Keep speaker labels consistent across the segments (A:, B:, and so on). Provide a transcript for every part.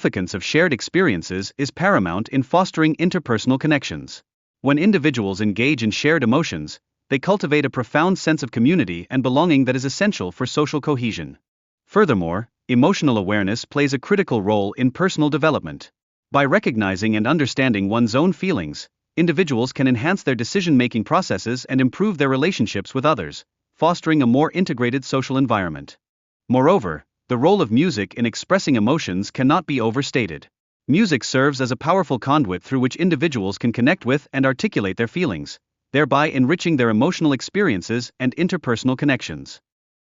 A: significance of shared experiences is paramount in fostering interpersonal connections. When individuals engage in shared emotions, they cultivate a profound sense of community and belonging that is essential for social cohesion. Furthermore, emotional awareness plays a critical role in personal development. By recognizing and understanding one's own feelings, individuals can enhance their decision-making processes and improve their relationships with others, fostering a more integrated social environment. Moreover, the role of music in expressing emotions cannot be overstated. Music serves as a powerful conduit through which individuals can connect with and articulate their feelings, thereby enriching their emotional experiences and interpersonal connections.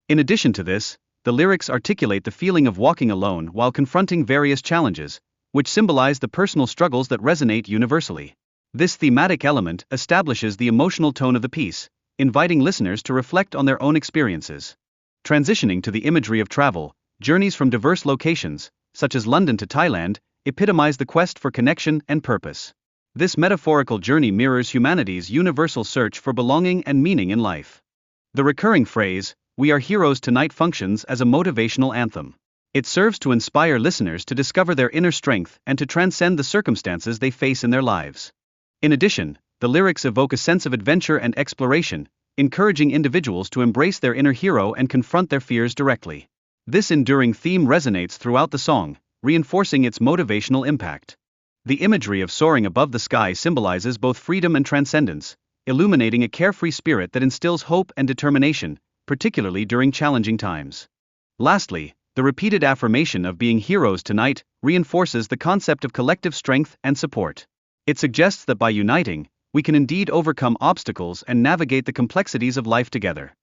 A: In addition to this, the lyrics articulate the feeling of walking alone while confronting various challenges, which symbolize the personal struggles that resonate universally. This thematic element establishes the emotional tone of the piece, inviting listeners to reflect on their own experiences. Transitioning to the imagery of travel, journeys from diverse locations, such as London to Thailand, epitomize the quest for connection and purpose. This metaphorical journey mirrors humanity's universal search for belonging and meaning in life. The recurring phrase, "We are heroes tonight," functions as a motivational anthem. It serves to inspire listeners to discover their inner strength and to transcend the circumstances they face in their lives. In addition, the lyrics evoke a sense of adventure and exploration, encouraging individuals to embrace their inner hero and confront their fears directly. This enduring theme resonates throughout the song, reinforcing its motivational impact. The imagery of soaring above the sky symbolizes both freedom and transcendence, illuminating a carefree spirit that instills hope and determination, particularly during challenging times. Lastly, the repeated affirmation of being heroes tonight reinforces the concept of collective strength and support. It suggests that by uniting, we can indeed overcome obstacles and navigate the complexities of life together.